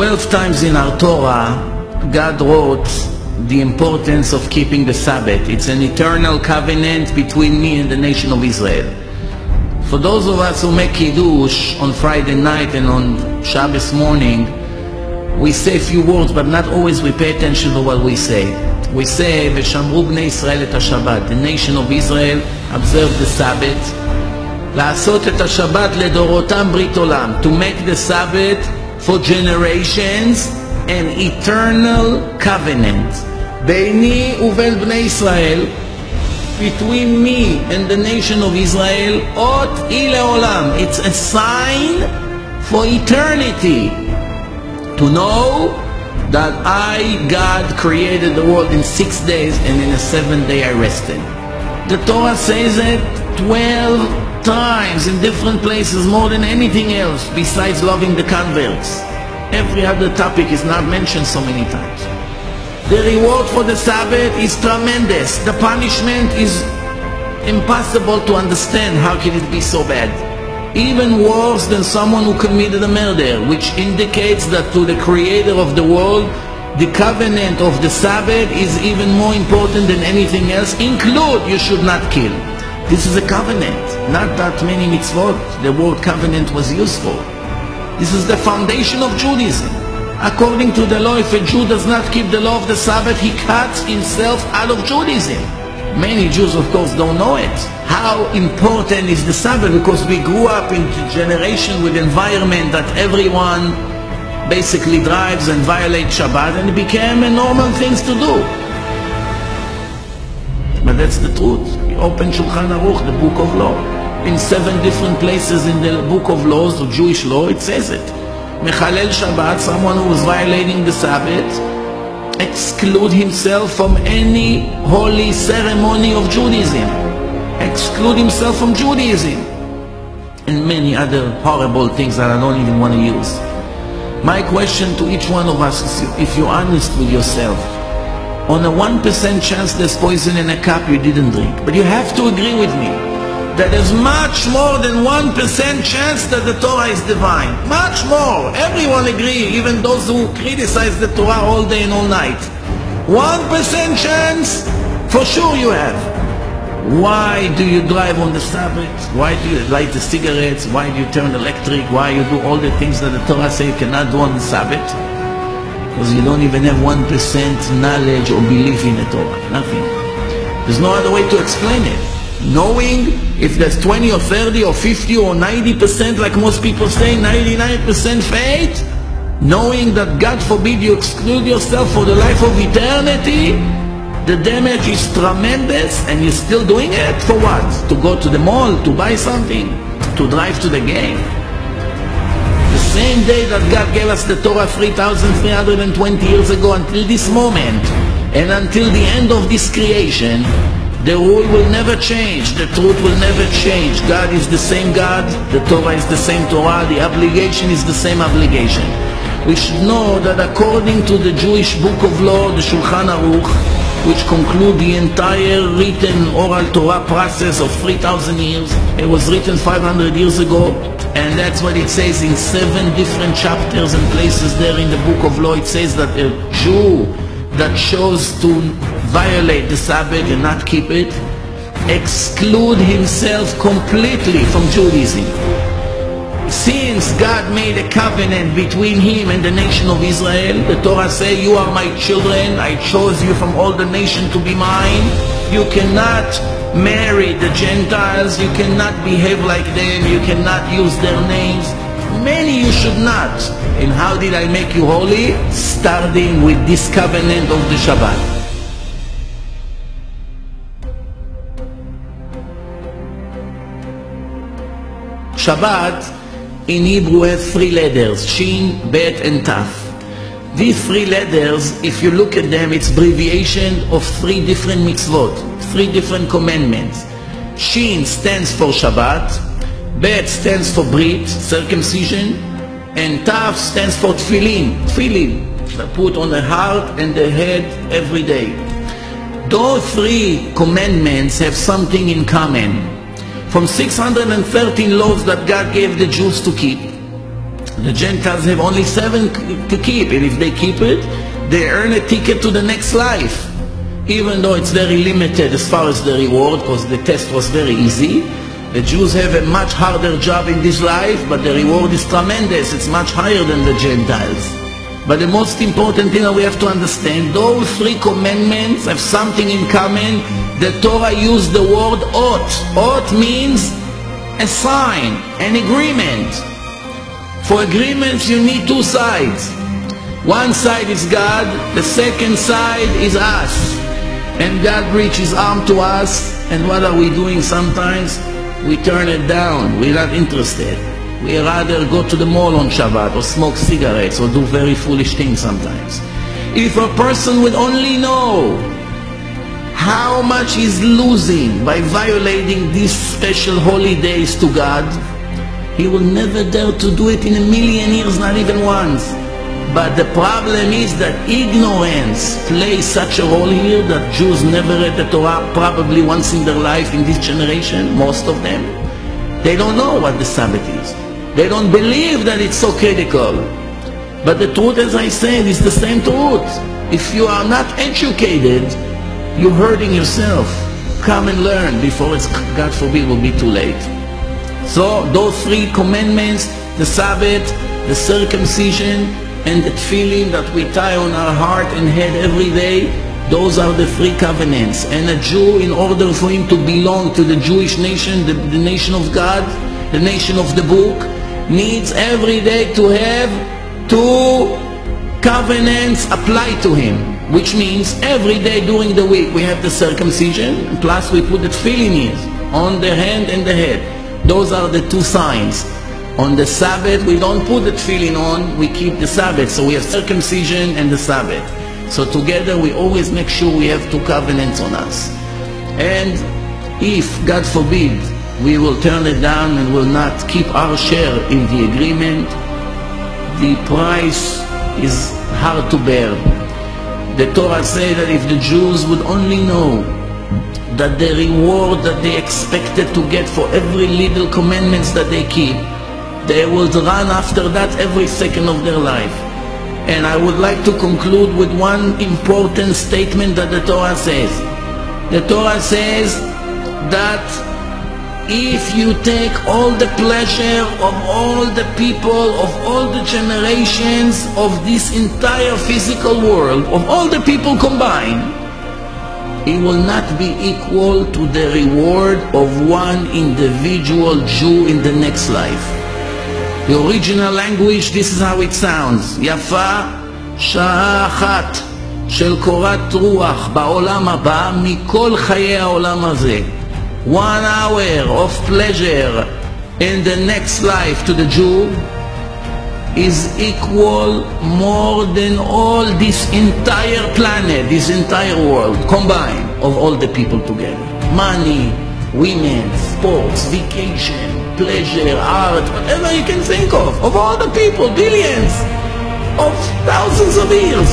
12 times in our Torah, God wrote the importance of keeping the Sabbath. It's an eternal covenant between me and the nation of Israel. For those of us who make Kiddush on Friday night and on Shabbos morning, we say a few words, but not always we pay attention to what we say. We say, "V'shamru bnei Israel et ha-Shabbat." The nation of Israel observed the Sabbath. La'asot et ha-Shabbat ledorotam brit olam. To make the Sabbath for generations an eternal covenant. Beini uvel bnei Israel, between me and the nation of Israel, ot ileolam. It's a sign for eternity, to know that I, God, created the world in 6 days, and in the 7th day I rested. The Torah says it 12 times in different places, more than anything else, besides loving the converts. Every other topic is not mentioned so many times. The reward for the Sabbath is tremendous. The punishment is impossible to understand. How can it be so bad? Even worse than someone who committed a murder, which indicates that to the Creator of the world, the covenant of the Sabbath is even more important than anything else. Include, you should not kill. This is a covenant, not that many mitzvot. The word covenant was useful. This is the foundation of Judaism. According to the law, if a Jew does not keep the law of the Sabbath, he cuts himself out of Judaism. Many Jews, of course, don't know it. How important is the Sabbath? Because we grew up in a generation with environment that everyone basically drives and violates Shabbat, and it became a normal thing to do. But that's the truth. We open Shulchan Aruch, the book of law. In 7 different places in the book of laws of Jewish law, it says it. Mechalel Shabbat, someone who is violating the Sabbath, exclude himself from any holy ceremony of Judaism. Exclude himself from Judaism. And many other horrible things that I don't even want to use. My question to each one of us is, if you're honest with yourself, on a 1% chance there's poison in a cup you didn't drink. But you have to agree with me that there's much more than 1% chance that the Torah is divine. Much more. Everyone agree, even those who criticize the Torah all day and all night. 1% chance, for sure you have. Why do you drive on the Sabbath? Why do you light the cigarettes? Why do you turn electric? Why you do all the things that the Torah says you cannot do on the Sabbath? Because you don't even have 1% knowledge or belief in the Torah. Nothing. There's no other way to explain it. Knowing if there's 20 or 30 or 50 or 90%, like most people say, 99% faith, knowing that God forbid you exclude yourself for the life of eternity, the damage is tremendous, and you're still doing it for what? To go to the mall, to buy something, to drive to the game. The same day that God gave us the Torah 3,320 years ago until this moment, and until the end of this creation, the rule will never change, the truth will never change. God is the same God, the Torah is the same Torah, the obligation is the same obligation. We should know that according to the Jewish book of law, the Shulchan Aruch, which conclude the entire written oral Torah process of 3,000 years, it was written 500 years ago, and that's what it says in 7 different chapters and places there in the book of law. It says that a Jew that chose to violate the Sabbath and not keep it, exclude himself completely from Judaism. Since God made a covenant between him and the nation of Israel, the Torah says, you are my children, I chose you from all the nation to be mine. You cannot marry the Gentiles, you cannot behave like them, you cannot use their names. Many you should not. And how did I make you holy? Starting with this covenant of the Shabbat. Shabbat in Hebrew has 3 letters, Shin, Bet and Taf. These 3 letters, if you look at them, it's abbreviation of 3 different mitzvot, 3 different commandments. Shin stands for Shabbat, Bet stands for Brit, circumcision, and Taf stands for Tefillin, that put on the heart and the head every day. Those 3 commandments have something in common. From 613 laws that God gave the Jews to keep, The Gentiles have only 7 to keep, and if they keep it, they earn a ticket to the next life. Even though it's very limited as far as the reward, because the test was very easy. The Jews have a much harder job in this life, but the reward is tremendous. It's much higher than the Gentiles. But the most important thing that we have to understand, those 3 commandments have something in common. The Torah used the word ot. Ot means a sign, an agreement. For agreements you need 2 sides. One side is God, the second side is us. And God reaches arm to us, and what are we doing sometimes? We turn it down. We're not interested. We rather go to the mall on Shabbat or smoke cigarettes or do very foolish things sometimes. If a person would only know how much he's losing by violating these special holy days to God, he will never dare to do it in a million years, not even once. But the problem is that ignorance plays such a role here that Jews never read the Torah probably once in their life in this generation, most of them. They don't know what the Sabbath is. They don't believe that it's so critical. But the truth, as I said, is the same truth. If you are not educated, you're hurting yourself. Come and learn before it's, God forbid, will be too late. So those 3 commandments, the Sabbath, the circumcision, and the tefillin that we tie on our heart and head every day, those are the 3 covenants. And a Jew, in order for him to belong to the Jewish nation, the nation of God, the nation of the book, needs every day to have 2 covenants applied to him. Which means every day during the week we have the circumcision, plus we put the tefillin on the hand and the head. Those are the 2 signs. On the Sabbath, we don't put the tefillin on, we keep the Sabbath. So we have circumcision and the Sabbath. So together we always make sure we have 2 covenants on us. And if, God forbid, we will turn it down and will not keep our share in the agreement, the price is hard to bear. The Torah says that if the Jews would only know that the reward that they expected to get for every little commandments that they keep, they would run after that every second of their life. And I would like to conclude with one important statement that the Torah says. The Torah says that if you take all the pleasure of all the people, of all the generations of this entire physical world, of all the people combined, it will not be equal to the reward of one individual Jew in the next life. The original language, this is how it sounds. יפה שעה אחת של קורת רוח בעולם הבא מכל חיי העולם הזה. 1 hour of pleasure in the next life to the Jew is equal more than all this entire planet, this entire world combined of all the people together. Money, women, sports, vacation, pleasure, art, whatever you can think of all the people, billions of thousands of years,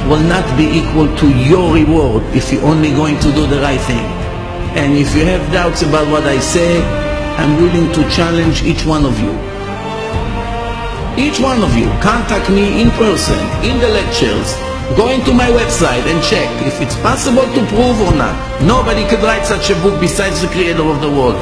will not be equal to your reward if you're only going to do the right thing. And if you have doubts about what I say, I'm willing to challenge each one of you. Each one of you, contact me in person, in the lectures, go into my website and check if it's possible to prove or not. Nobody could write such a book besides the creator of the world.